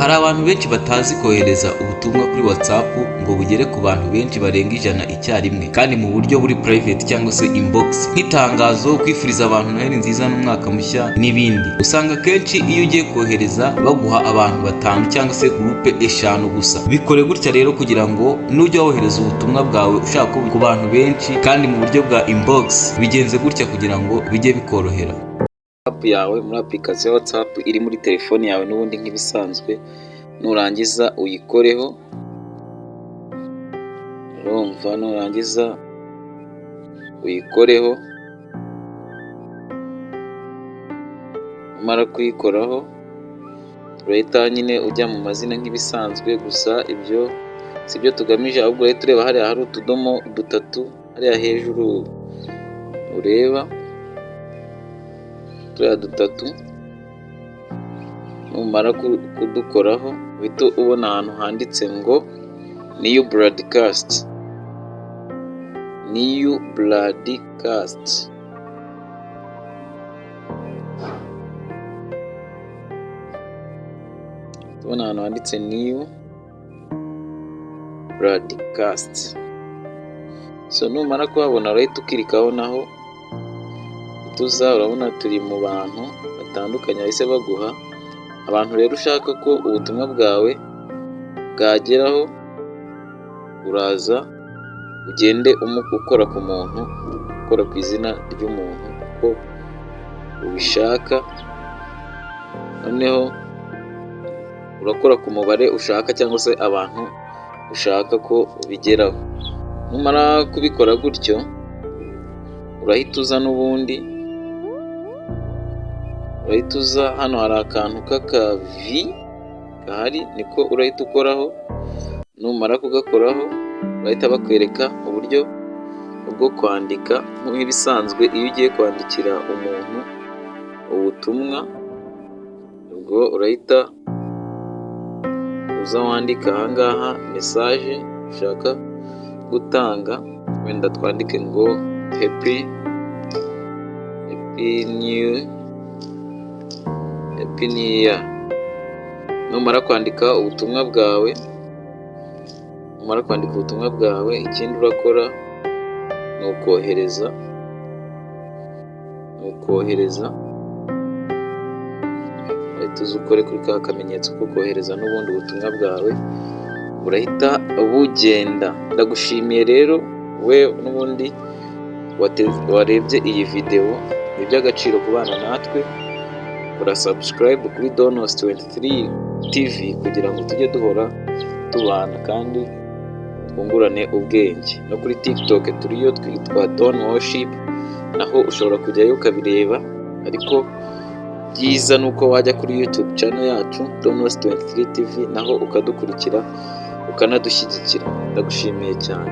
Hari abantu benshi batazi kohereza ubutumwa kuri WhatsApp ngo bugere ku bantu benshi barenga 100 icyarimwe kandi mu buryo buri private cyangwa se inbox, nk'itangazo, kwifuriza abantu Noheli nziza n'umwaka mushya n'ibindi. Usanga kenshi iyo ugiye kohereza baguha abantu 5 cyangwa se groupe 5 gusa. Bikore gutya rero kugira ngo nujya wohereza ubutumwa bwawe ushaka ku bantu benshi kandi mu buryo bwa inbox, bigenze gutya kugira ngo bijye bikorohera. App yawe muri application ya WhatsApp iri muri telefone yawe n'ubundi nk'ibisanzwe, nurangiza uyikoreho, urumva, nurangiza uyikoreho, umara kuyikoraho urahita nyine ujya mu mazina nk'ibisanzwe, gusa ibyo sibyo tugamije, ahubwo urahita ureba hariya hari utudomo 3 hariya hejuru, ureba turiya 3, numara kudukoraho uhita ubona ahantu handitse ngo new broadcast, tubona ahantu handitse new broadcast. So numara kuhabona urahita ukirikaho, naho tuza urabona turi mu bantu batandukanye bahise baguha. Abantu rero ushaka ko ubutumwa bwawe bwageraho, uraza ugende ukora ku muntu, ukora ku izina ry'umuntu uko ubishaka, noneho urakora ku mubare ushaka cyangwa se abantu ushaka ko bigeraho. Numara kubikora gutyo urahita uza n'ubundi, urahita uza hano hari akantu k'akavi gahari, niko urahita ukoraho. Numara kugakoraho urahita bakwereka uburyo bwo kwandika nk'ibisanzwe. Iyo ugiye kwandikira umuntu ubutumwa, ubwo urahita uza wandika ahangaha message ushaka gutanga, wenda twandike ngo happy new year. Numara kwandika ubutumwa bwawe, ikindi urakora ni ukohereza, uhita uza ukore kuri ka kamenyetso ko kohereza, n'ubundi ubutumwa bwawe burahita bugenda. Ndagushimiye rero we n'ubundi warebye iyi video, ni iby'agaciro kubana natwe. Kora subscribe kuri Donos 23 TV kugira ngo tujye duhora tubana kandi twungurane ubwenge. No kuri TikTok turiyo, twitwa Don Worship, naho ushobora kujyayo ukabireba, ariko byiza nuko wajya kuri YouTube channel yacu Donos 23 TV, naho ukadukurikira ukanadushyigikira. Ndagushimiye cyane.